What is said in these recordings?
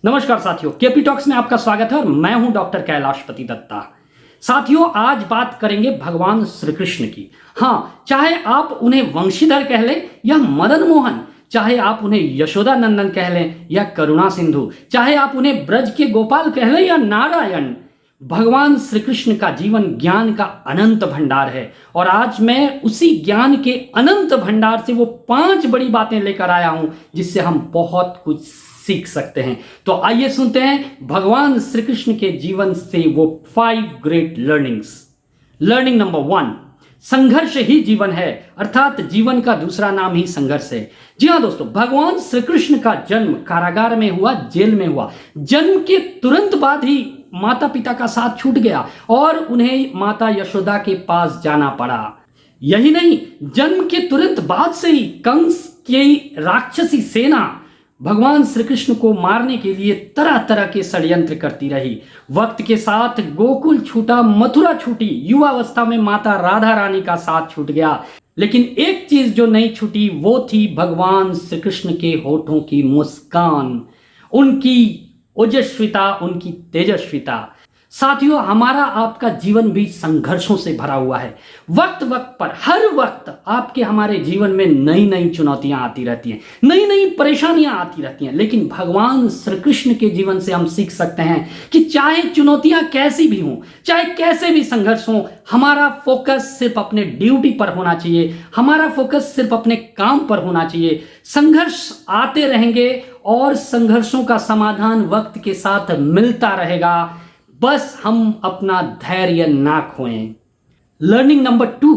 नमस्कार साथियों, KP talks में आपका स्वागत है और मैं हूं डॉक्टर कैलाशपति दत्ता। साथियों, आज बात करेंगे भगवान श्री कृष्ण की। हाँ, चाहे आप उन्हें वंशीधर कह लें या मदन मोहन, चाहे आप उन्हें यशोदा नंदन कह लें या करुणा सिंधु, चाहे आप उन्हें ब्रज के गोपाल कह लें या नारायण, भगवान श्री कृष्ण का जीवन ज्ञान का अनंत भंडार है। और आज मैं उसी ज्ञान के अनंत भंडार से वो 5 बड़ी बातें लेकर आया हूं जिससे हम बहुत कुछ सीख सकते हैं। तो आइए सुनते हैं भगवान श्री कृष्ण के जीवन से वो 5 ग्रेट लर्निंग्स। लर्निंग नंबर 1, संघर्ष ही जीवन है, अर्थात जीवन का दूसरा नाम ही संघर्ष है। जी हाँ दोस्तों, भगवान श्री कृष्ण का जन्म कारागार में हुआ, जेल में हुआ। जन्म के तुरंत बाद ही माता पिता का साथ छूट गया और उन्हें माता यशोदा के पास जाना पड़ा। यही नहीं, जन्म के तुरंत बाद से ही कंस की राक्षसी सेना भगवान श्री कृष्ण को मारने के लिए तरह तरह के षड्यंत्र करती रही। वक्त के साथ गोकुल छूटा, मथुरा छूटी, युवावस्था में माता राधा रानी का साथ छूट गया, लेकिन एक चीज जो नहीं छूटी वो थी भगवान श्री कृष्ण के होठों की मुस्कान, उनकी ओजस्विता, उनकी तेजस्विता। साथियों, हमारा आपका जीवन भी संघर्षों से भरा हुआ है। वक्त वक्त पर, हर वक्त आपके हमारे जीवन में नई नई चुनौतियां आती रहती हैं, नई नई परेशानियां आती रहती हैं, लेकिन भगवान श्री कृष्ण के जीवन से हम सीख सकते हैं कि चाहे चुनौतियां कैसी भी हों, चाहे कैसे भी संघर्ष हों, हमारा फोकस सिर्फ अपने ड्यूटी पर होना चाहिए, हमारा फोकस सिर्फ अपने काम पर होना चाहिए। संघर्ष आते रहेंगे और संघर्षों का समाधान वक्त के साथ मिलता रहेगा, बस हम अपना धैर्य ना खोएं। लर्निंग नंबर 2,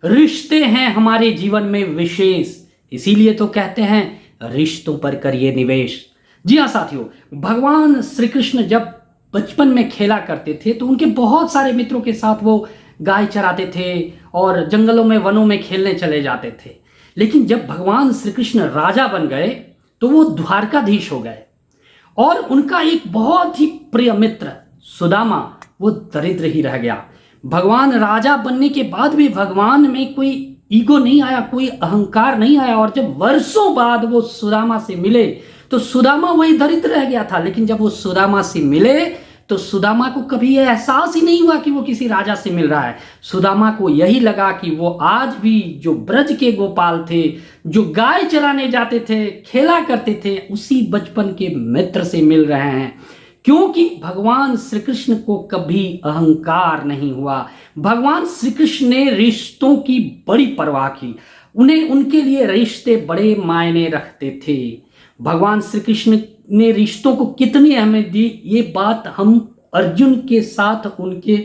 रिश्ते हैं हमारे जीवन में विशेष, इसीलिए तो कहते हैं रिश्तों पर करिए निवेश। जी हाँ साथियों, भगवान श्री कृष्ण जब बचपन में खेला करते थे तो उनके बहुत सारे मित्रों के साथ वो गाय चराते थे और जंगलों में, वनों में खेलने चले जाते थे। लेकिन जब भगवान श्री कृष्ण राजा बन गए तो वो द्वारकाधीश हो गए और उनका एक बहुत ही प्रिय मित्र सुदामा वो दरिद्र ही रह गया। भगवान राजा बनने के बाद भी भगवान में कोई ईगो नहीं आया, कोई अहंकार नहीं आया, और जब वर्षों बाद वो सुदामा से मिले तो सुदामा वही दरिद्र रह गया था। लेकिन जब वो सुदामा से मिले तो सुदामा को कभी यह एहसास ही नहीं हुआ कि वो किसी राजा से मिल रहा है। सुदामा को यही लगा कि वो आज भी जो ब्रज के गोपाल थे, जो गाय चराने जाते थे, खेला करते थे, उसी बचपन के मित्र से मिल रहे हैं, क्योंकि भगवान श्री कृष्ण को कभी अहंकार नहीं हुआ। भगवान श्री कृष्ण ने रिश्तों की बड़ी परवाह की, उन्हें, उनके लिए रिश्ते बड़े मायने रखते थे। भगवान श्री कृष्ण ने रिश्तों को कितनी अहमियत दी, ये बात हम अर्जुन के साथ उनके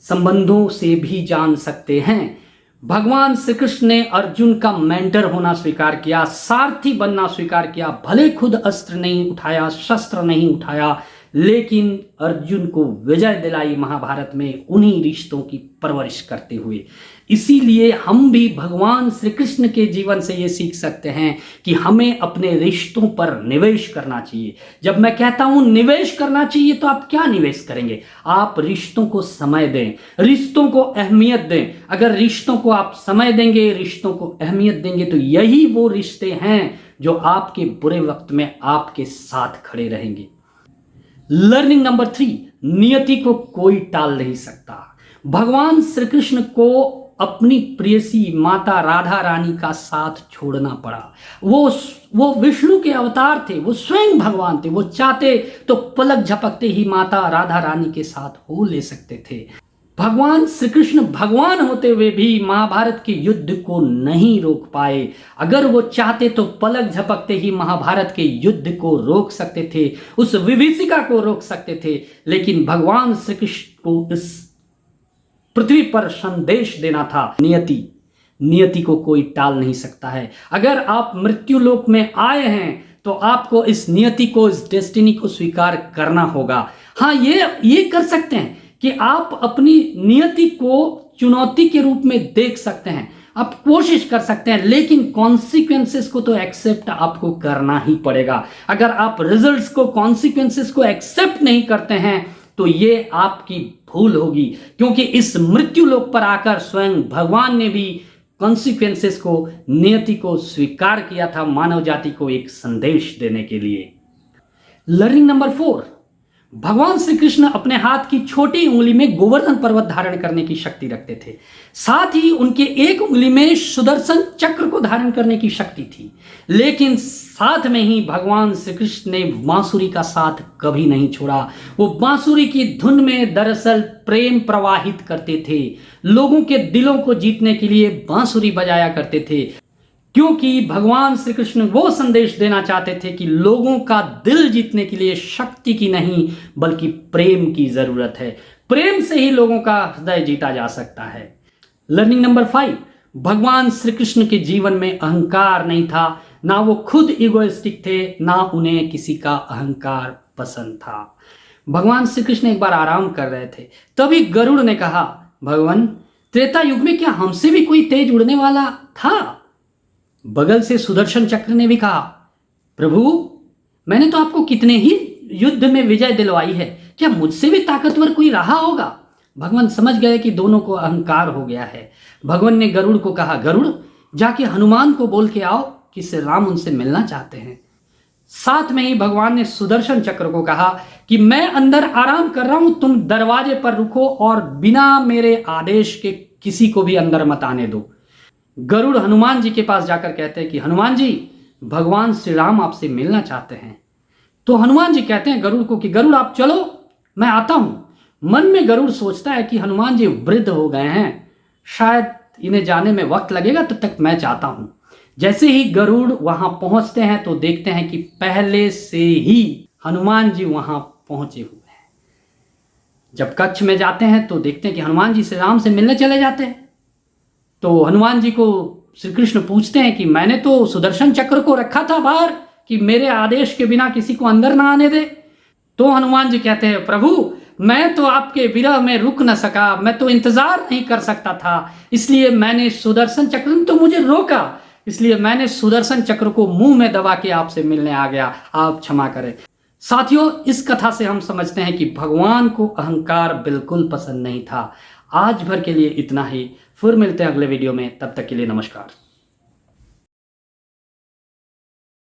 संबंधों से भी जान सकते हैं। भगवान श्री कृष्ण ने अर्जुन का मेंटर होना स्वीकार किया, सारथी बनना स्वीकार किया। भले खुद अस्त्र नहीं उठाया, शस्त्र नहीं उठाया, लेकिन अर्जुन को विजय दिलाई महाभारत में उन्हीं रिश्तों की परवरिश करते हुए। इसीलिए हम भी भगवान श्री कृष्ण के जीवन से ये सीख सकते हैं कि हमें अपने रिश्तों पर निवेश करना चाहिए। जब मैं कहता हूं निवेश करना चाहिए तो आप क्या निवेश करेंगे? आप रिश्तों को समय दें, रिश्तों को अहमियत दें। अगर रिश्तों को आप समय देंगे, रिश्तों को अहमियत देंगे, तो यही वो रिश्ते हैं जो आपके बुरे वक्त में आपके साथ खड़े रहेंगे। लर्निंग नंबर 3, नियति को कोई टाल नहीं सकता। भगवान श्री कृष्ण को अपनी प्रेयसी माता राधा रानी का साथ छोड़ना पड़ा। वो विष्णु के अवतार थे, वो स्वयं भगवान थे। वो चाहते तो पलक झपकते ही माता राधा रानी के साथ हो ले सकते थे। भगवान श्री कृष्ण भगवान होते हुए भी महाभारत के युद्ध को नहीं रोक पाए। अगर वो चाहते तो पलक झपकते ही महाभारत के युद्ध को रोक सकते थे, उस विभीषिका को रोक सकते थे, लेकिन भगवान श्री कृष्ण को इस पृथ्वी पर संदेश देना था, नियति को कोई टाल नहीं सकता है। अगर आप मृत्यु लोक में आए हैं तो आपको इस नियति को, इस डेस्टिनी को स्वीकार करना होगा। हाँ, ये कर सकते हैं कि आप अपनी नियति को चुनौती के रूप में देख सकते हैं, आप कोशिश कर सकते हैं, लेकिन कॉन्सिक्वेंसेस को तो एक्सेप्ट आपको करना ही पड़ेगा। अगर आप रिजल्ट्स को, कॉन्सिक्वेंसेस को एक्सेप्ट नहीं करते हैं तो ये आपकी भूल होगी, क्योंकि इस मृत्यु लोक पर आकर स्वयं भगवान ने भी कॉन्सिक्वेंसेस को, नियति को स्वीकार किया था, मानव जाति को एक संदेश देने के लिए। लर्निंग नंबर 4, भगवान श्री कृष्ण अपने हाथ की छोटी उंगली में गोवर्धन पर्वत धारण करने की शक्ति रखते थे। साथ ही उनके एक उंगली में सुदर्शन चक्र को धारण करने की शक्ति थी। लेकिन साथ में ही भगवान श्री कृष्ण ने बांसुरी का साथ कभी नहीं छोड़ा। वो बांसुरी की धुन में दरअसल प्रेम प्रवाहित करते थे। लोगों के दिलों को जीतने के लिए बांसुरी बजाया करते थे, क्योंकि भगवान श्री कृष्ण वो संदेश देना चाहते थे कि लोगों का दिल जीतने के लिए शक्ति की नहीं बल्कि प्रेम की जरूरत है। प्रेम से ही लोगों का हृदय जीता जा सकता है। लर्निंग नंबर 5, भगवान श्री कृष्ण के जीवन में अहंकार नहीं था। ना वो खुद इगोइस्टिक थे, ना उन्हें किसी का अहंकार पसंद था। भगवान श्री कृष्ण एक बार आराम कर रहे थे, तभी गरुड़ ने कहा, भगवान त्रेता युग में क्या हमसे भी कोई तेज उड़ने वाला था? बगल से सुदर्शन चक्र ने भी कहा, प्रभु मैंने तो आपको कितने ही युद्ध में विजय दिलवाई है, क्या मुझसे भी ताकतवर कोई रहा होगा? भगवान समझ गए कि दोनों को अहंकार हो गया है। भगवान ने गरुड़ को कहा, गरुड़ जाके हनुमान को बोल के आओ कि श्री राम उनसे मिलना चाहते हैं। साथ में ही भगवान ने सुदर्शन चक्र को कहा कि मैं अंदर आराम कर रहा हूं, तुम दरवाजे पर रुको और बिना मेरे आदेश के किसी को भी अंदर मत आने दो। गरुड़ हनुमान जी के पास जाकर कहते हैं कि हनुमान जी, भगवान श्री राम आपसे मिलना चाहते हैं। तो हनुमान जी कहते हैं गरुड़ को कि गरुड़ आप चलो, मैं आता हूं। मन में गरुड़ सोचता है कि हनुमान जी वृद्ध हो गए हैं, शायद इन्हें जाने में वक्त लगेगा, तब तक मैं चाहता हूं। जैसे ही गरुड़ वहां पहुंचते हैं तो देखते हैं कि पहले से ही हनुमान जी वहां पहुंचे हुए हैं। जब कक्ष में जाते हैं तो देखते हैं कि हनुमान जी श्री राम से मिलने चले जाते हैं। तो हनुमान जी को श्री कृष्ण पूछते हैं कि मैंने तो सुदर्शन चक्र को रखा था बाहर कि मेरे आदेश के बिना किसी को अंदर ना आने दे। तो हनुमान जी कहते हैं, प्रभु मैं तो आपके विरह में रुक न सका, मैं तो इंतजार नहीं कर सकता था, इसलिए मैंने सुदर्शन चक्र ने तो मुझे रोका, इसलिए मैंने सुदर्शन चक्र को मुंह में दबा के आपसे मिलने आ गया, आप क्षमा करें। साथियों, इस कथा से हम समझते हैं कि भगवान को अहंकार बिल्कुल पसंद नहीं था। आज भर के लिए इतना ही, फिर मिलते हैं अगले वीडियो में, तब तक के लिए नमस्कार।